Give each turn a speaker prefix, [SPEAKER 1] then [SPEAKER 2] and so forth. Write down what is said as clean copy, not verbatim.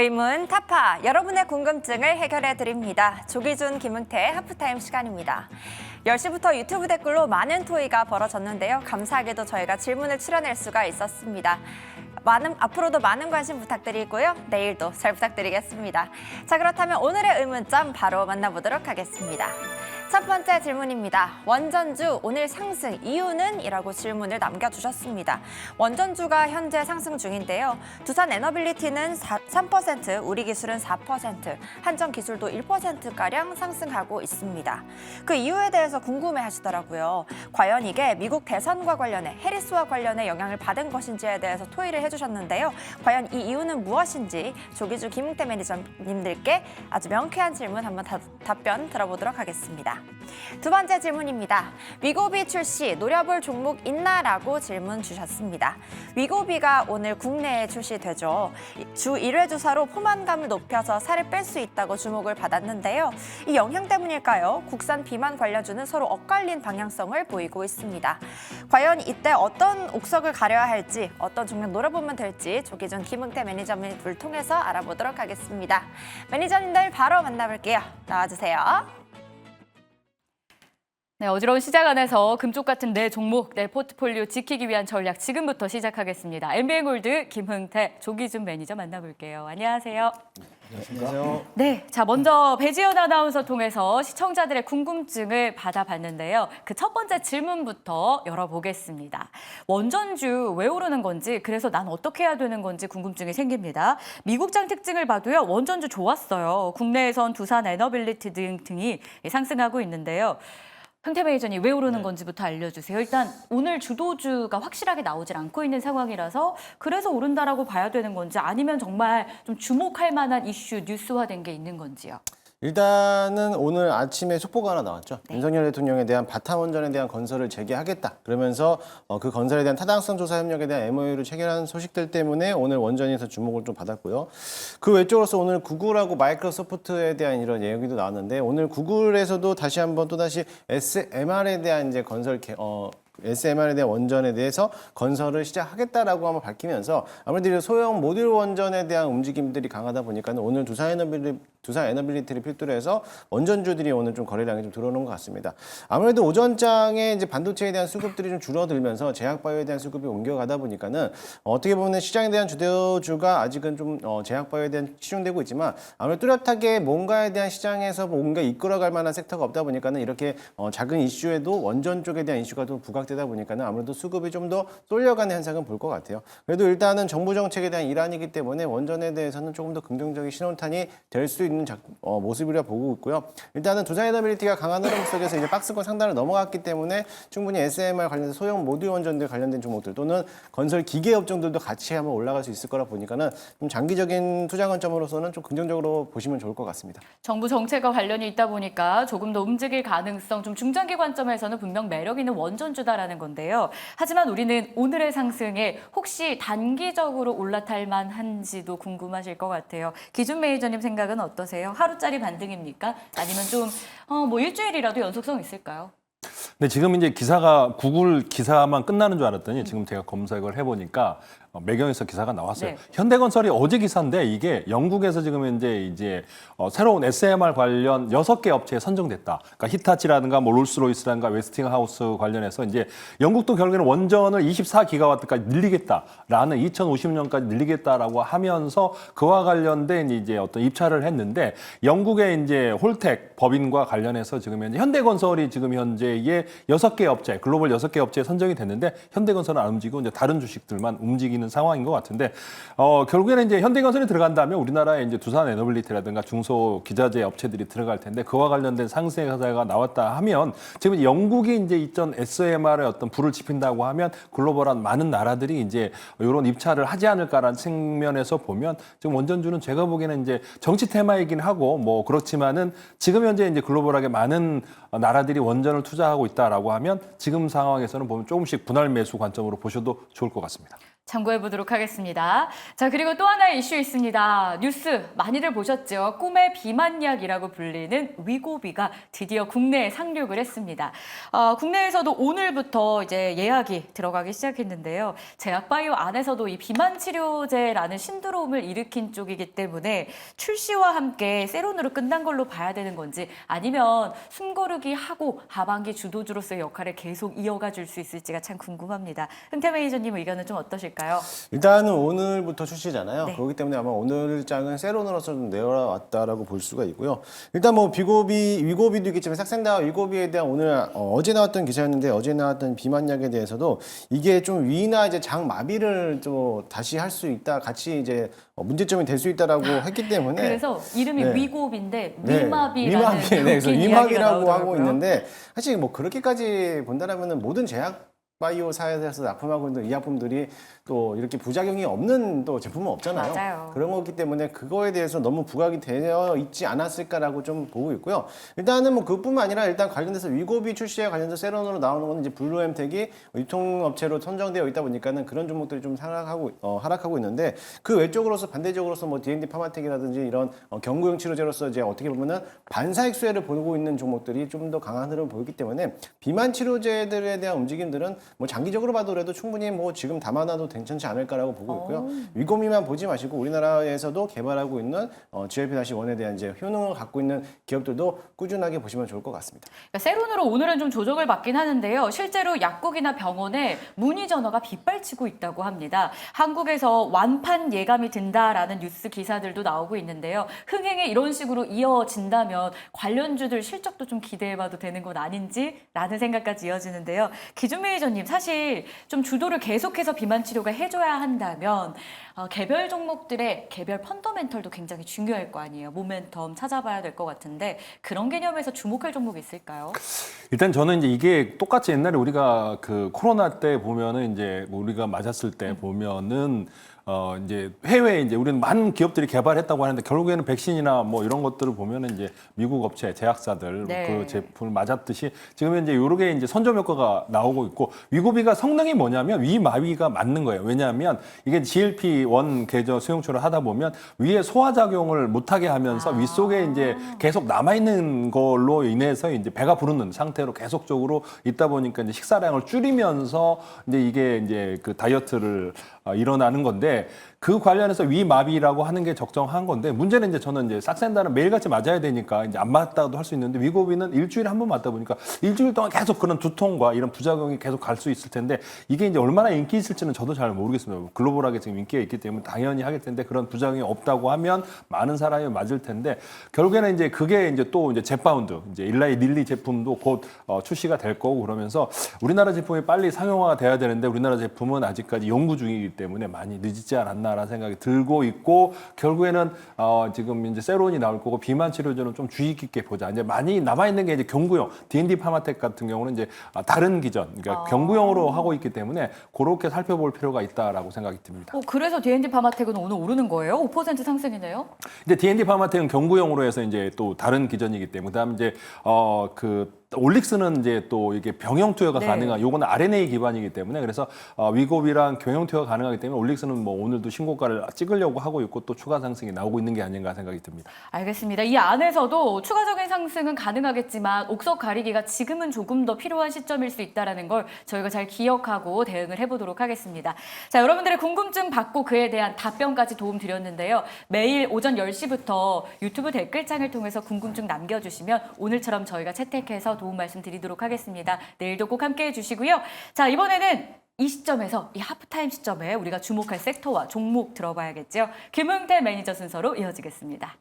[SPEAKER 1] 의문 타파, 여러분의 궁금증을 해결해 드립니다. 조기준, 김은태 하프타임 시간입니다. 10시부터 유튜브 댓글로 많은 토의가 벌어졌는데요. 감사하게도 저희가 질문을 추려낼 수가 있었습니다. 앞으로도 많은 관심 부탁드리고요. 내일도 잘 부탁드리겠습니다. 자, 그렇다면 오늘의 의문점 바로 만나보도록 하겠습니다. 첫 번째 질문입니다. 원전주 오늘 상승 이유는? 이라고 질문을 남겨주셨습니다. 원전주가 현재 상승 중인데요. 두산 에너빌리티는 3%, 우리기술은 4%, 한전기술도 1%가량 상승하고 있습니다. 그 이유에 대해서 궁금해하시더라고요. 과연 이게 미국 대선과 관련해 해리스와 관련해 영향을 받은 것인지에 대해서 토의를 해주셨는데요. 과연 이 이유는 무엇인지 조기주, 김웅태 매니저님들께 아주 명쾌한 질문 한번 답변 들어보도록 하겠습니다. 두 번째 질문입니다. 위고비 출시 노려볼 종목 있나라고 질문 주셨습니다. 위고비가 오늘 국내에 출시되죠. 주 1회 주사로 포만감을 높여서 살을 뺄 수 있다고 주목을 받았는데요. 이 영향 때문일까요? 국산 비만 관련주는 서로 엇갈린 방향성을 보이고 있습니다. 과연 이때 어떤 옥석을 가려야 할지, 어떤 종목 노려보면 될지 조기준, 김웅태 매니저님을 통해서 알아보도록 하겠습니다. 매니저님들 바로 만나볼게요. 나와주세요.
[SPEAKER 2] 네, 어지러운 시장 안에서 금쪽 같은 내 종목, 내 포트폴리오 지키기 위한 전략 지금부터 시작하겠습니다. MBN골드 김흥태, 조기준 매니저 만나볼게요. 안녕하세요.
[SPEAKER 3] 안녕하세요.
[SPEAKER 2] 네, 자 먼저 배지연 아나운서 통해서 시청자들의 궁금증을 받아봤는데요. 그 첫 번째 질문부터 열어보겠습니다. 원전주 왜 오르는 건지, 그래서 난 어떻게 해야 되는 건지 궁금증이 생깁니다. 미국장 특징을 봐도요, 원전주 좋았어요. 국내에선 두산 에너빌리티 등이 상승하고 있는데요. 흥태 매니저님 왜 오르는 건지부터 알려주세요. 일단 오늘 주도주가 확실하게 나오질 않고 있는 상황이라서 그래서 오른다라고 봐야 되는 건지, 아니면 정말 좀 주목할 만한 이슈, 뉴스화된 게 있는 건지요.
[SPEAKER 3] 일단은 오늘 아침에 속보가 하나 나왔죠. 윤석열 대통령에 대한 바타원전에 대한 건설을 재개하겠다. 그러면서 그 건설에 대한 타당성 조사 협력에 대한 MOU를 체결한 소식들 때문에 오늘 원전에서 주목을 좀 받았고요. 그 외적으로서 오늘 구글하고 마이크로소프트에 대한 이런 얘기도 나왔는데, 오늘 구글에서도 다시 한번 또다시 SMR에 대한 이제 SMR에 대한 원전에 대해서 건설을 시작하겠다라고 한번 밝히면서, 아무래도 소형 모듈 원전에 대한 움직임들이 강하다 보니까 오늘 두산 에너빌리티를 필두로 해서 원전주들이 오늘 좀 거래량이 좀 들어오는 것 같습니다. 아무래도 오전장에 이제 반도체에 대한 수급들이 좀 줄어들면서 제약바이오에 대한 수급이 옮겨가다 보니까는 어떻게 보면 시장에 대한 주도주가 아직은 좀 제약바이오에 대한 치중되고 있지만, 아무래도 뚜렷하게 뭔가에 대한 시장에서 뭔가 이끌어갈 만한 섹터가 없다 보니까는 이렇게 작은 이슈에도 원전 쪽에 대한 이슈가 또 부각되다 보니까는 아무래도 수급이 좀 더 쏠려가는 현상은 볼 것 같아요. 그래도 일단은 정부 정책에 대한 일환이기 때문에 원전에 대해서는 조금 더 긍정적인 신호탄이 될 수 있는 모습이라 보고 있고요. 일단은 두산 에너빌리티가 강한 흐름 속에서 이제 박스권 상단을 넘어갔기 때문에 충분히 SMR 관련된 소형 모듈 원전들 관련된 종목들 또는 건설 기계 업종들도 같이 한번 올라갈 수 있을 거라 보니까는 좀 장기적인 투자 관점으로서는 좀 긍정적으로 보시면 좋을 것 같습니다.
[SPEAKER 2] 정부 정책과 관련이 있다 보니까 조금 더 움직일 가능성, 좀 중장기 관점에서는 분명 매력 있는 원전주다라는 건데요. 하지만 우리는 오늘의 상승에 혹시 단기적으로 올라탈 만한지도 궁금하실 것 같아요. 기준 매니저님 생각은 어떠세요? 하루짜리 반등입니까? 아니면 좀 일주일이라도 연속성 있을까요?
[SPEAKER 4] 근데 지금 이제 기사가 구글 기사만 끝나는 줄 알았더니 지금 제가 검색을 해보니까 매경에서 기사가 나왔어요.
[SPEAKER 2] 네.
[SPEAKER 4] 현대건설이 어제 기사인데, 이게 영국에서 지금 이제 새로운 SMR 관련 6개 업체에 선정됐다. 그러니까 히타치라든가 롤스로이스라든가 웨스팅하우스 관련해서 이제 영국도 결국에는 원전을 24기가와트까지 늘리겠다라는 2050년까지 늘리겠다라고 하면서 그와 관련된 이제 어떤 입찰을 했는데, 영국의 이제 홀텍 법인과 관련해서 지금 현재 현대건설이 지금 현재의 6개 업체, 글로벌 6개 업체에 선정이 됐는데, 현대건설은 안 움직이고 이제 다른 주식들만 움직이는 상황인 것 같은데, 결국에는 이제 현대건설이 들어간다면 우리나라에 이제 두산 에너빌리티라든가 중소 기자재 업체들이 들어갈 텐데, 그와 관련된 상승 가사가 나왔다 하면, 지금 영국이 이제 이전 SMR에 어떤 불을 지핀다고 하면 글로벌한 많은 나라들이 이제 이런 입찰을 하지 않을까라는 측면에서 보면, 지금 원전주는 제가 보기에는 이제 정치 테마이긴 하고 그렇지만은 지금 현재 이제 글로벌하게 많은 나라들이 원전을 투자하고 있다라고 하면 지금 상황에서는 보면 조금씩 분할 매수 관점으로 보셔도 좋을 것 같습니다.
[SPEAKER 2] 참고해 보도록 하겠습니다. 자, 그리고 또 하나의 이슈 있습니다. 뉴스 많이들 보셨죠? 꿈의 비만약이라고 불리는 위고비가 드디어 국내에 상륙을 했습니다. 국내에서도 오늘부터 이제 예약이 들어가기 시작했는데요. 제약바이오 안에서도 이 비만 치료제라는 신드롬을 일으킨 쪽이기 때문에 출시와 함께 세론으로 끝난 걸로 봐야 되는 건지 아니면 숨고르기 하고 하반기 주도주로서의 역할을 계속 이어가 줄 수 있을지가 참 궁금합니다. 흥태 매니저님 의견은 좀 어떠실까요?
[SPEAKER 3] 일단은 오늘부터 출시잖아요.
[SPEAKER 2] 네.
[SPEAKER 3] 그렇기 때문에 아마 오늘 장은 세론으로서 좀 내려왔다라고 볼 수가 있고요. 일단 뭐 위고비도 있겠지만 삭센다와 위고비에 대한 오늘 어제 나왔던 기사였는데 어제 나왔던 비만약에 대해서도 이게 좀 위나 이제 장 마비를 좀 다시 할 수 있다, 같이 이제 문제점이 될 수 있다라고 했기 때문에
[SPEAKER 2] 그래서 이름이
[SPEAKER 3] 네.
[SPEAKER 2] 위고비인데
[SPEAKER 3] 네,
[SPEAKER 2] 위마비라는
[SPEAKER 3] 네, 그래서
[SPEAKER 2] 웃긴
[SPEAKER 3] 위마비라고
[SPEAKER 2] 이야기가
[SPEAKER 3] 하고
[SPEAKER 2] 나오더라고요.
[SPEAKER 3] 있는데 사실 뭐 그렇게까지 본다라면은 모든 제약 바이오사에서 납품하고 있는 의약품들이 또 이렇게 부작용이 없는 또 제품은 없잖아요.
[SPEAKER 2] 맞아요.
[SPEAKER 3] 그런 거기 때문에 그거에 대해서 너무 부각이 되어 있지 않았을까라고 좀 보고 있고요. 일단은 뭐 그뿐만 아니라 일단 관련돼서 위고비 출시에 관련해서 세론으로 나오는 거는 이제 블루엠텍이 유통업체로 선정되어 있다 보니까는 그런 종목들이 좀 하락하고 있는데 그 외적으로서 반대적으로서 뭐 D&D 파마텍이라든지 이런 경구용 치료제로서 이제 어떻게 보면은 반사익 수혜를 보고 있는 종목들이 좀 더 강한 흐름을 보이기 때문에 비만 치료제들에 대한 움직임들은 뭐 장기적으로 봐도라도 충분히 뭐 지금 담아놔도 괜찮지 않을까라고 보고 있고요. 위고비만 보지 마시고 우리나라에서도 개발하고 있는 GLP-1에 대한 이제 효능을 갖고 있는 기업들도 꾸준하게 보시면 좋을 것 같습니다.
[SPEAKER 2] 그러니까 세론으로 오늘은 좀 조정을 받긴 하는데요. 실제로 약국이나 병원에 문의 전화가 빗발치고 있다고 합니다. 한국에서 완판 예감이 든다라는 뉴스 기사들도 나오고 있는데요. 흥행에 이런 식으로 이어진다면 관련주들 실적도 좀 기대해봐도 되는 건 아닌지라는 생각까지 이어지는데요. 기준 매니저님, 사실 좀 주도를 계속해서 비만 치료가 해줘야 한다면 개별 종목들의 개별 펀더멘털도 굉장히 중요할 거 아니에요. 모멘텀 찾아봐야 될 것 같은데 그런 개념에서 주목할 종목이 있을까요?
[SPEAKER 4] 일단 저는 이제 이게 똑같이 옛날에 우리가 그 코로나 때 보면은 이제 뭐 우리가 맞았을 때 보면은 이제 해외에 이제 우리는 많은 기업들이 개발했다고 하는데 결국에는 백신이나 뭐 이런 것들을 보면은 이제 미국 업체, 제약사들
[SPEAKER 2] 네.
[SPEAKER 4] 그 제품을 맞았듯이 지금 현재 요렇게 이제 선점 효과가 나오고 있고 위고비가 성능이 뭐냐면 위마비가 맞는 거예요. 왜냐하면 이게 GLP-1 계저 수용초를 하다 보면 위에 소화작용을 못하게 하면서 윗속에 이제 계속 남아있는 걸로 인해서 이제 배가 부르는 상태로 계속적으로 있다 보니까 이제 식사량을 줄이면서 이제 이게 이제 그 다이어트를 일어나는 건데 그 관련해서 위마비라고 하는 게 적정한 건데 문제는 이제 저는 이제 싹센다는 매일같이 맞아야 되니까 이제 안 맞다고도 할 수 있는데 위고비는 일주일에 한 번 맞다 보니까 일주일 동안 계속 그런 두통과 이런 부작용이 계속 갈 수 있을 텐데 이게 이제 얼마나 인기 있을지는 저도 잘 모르겠습니다. 글로벌하게 지금 인기가 있기 때문에 당연히 하겠 텐데 그런 부작용이 없다고 하면 많은 사람이 맞을 텐데 결국에는 이제 그게 이제 또 이제 젯바운드 이제 일라이 릴리 제품도 곧 출시가 될 거고 그러면서 우리나라 제품이 빨리 상용화가 돼야 되는데 우리나라 제품은 아직까지 연구 중이기 때문에 많이 늦지 않았나라는 생각이 들고 있고 결국에는 지금 이제 세론이 나올 거고 비만 치료제는 좀 주의 깊게 보자. 이제 많이 남아 있는 게 이제 경구용 D&D 파마텍 같은 경우는 이제 다른 기전 그러니까 경구용으로 하고 있기 때문에 그렇게 살펴볼 필요가 있다라고 생각이 듭니다.
[SPEAKER 2] 그래서 D&D 파마텍은 오늘 오르는 거예요? 5% 상승이네요.
[SPEAKER 4] 이제 D&D 파마텍은 경구용으로 해서 이제 또 다른 기전이기 때문에 그다음 이제 올릭스는 이제 또 이게 병용 투여가
[SPEAKER 2] 네.
[SPEAKER 4] 가능한 요거는 RNA 기반이기 때문에 그래서 위고비랑 병용 투여가 가능하기 때문에 올릭스는 뭐 오늘도 신고가를 찍으려고 하고 있고 또 추가 상승이 나오고 있는 게 아닌가 생각이 듭니다.
[SPEAKER 2] 알겠습니다. 이 안에서도 추가적인 상승은 가능하겠지만 옥석 가리기가 지금은 조금 더 필요한 시점일 수 있다는 걸 저희가 잘 기억하고 대응을 해보도록 하겠습니다. 자, 여러분들의 궁금증 받고 그에 대한 답변까지 도움 드렸는데요. 매일 오전 10시부터 유튜브 댓글창을 통해서 궁금증 남겨주시면 오늘처럼 저희가 채택해서 도움 말씀 드리도록 하겠습니다. 내일도 꼭 함께해 주시고요. 자, 이번에는 이 시점에서 이 하프타임 시점에 우리가 주목할 섹터와 종목 들어봐야겠죠. 김흥태 매니저 순서로 이어지겠습니다.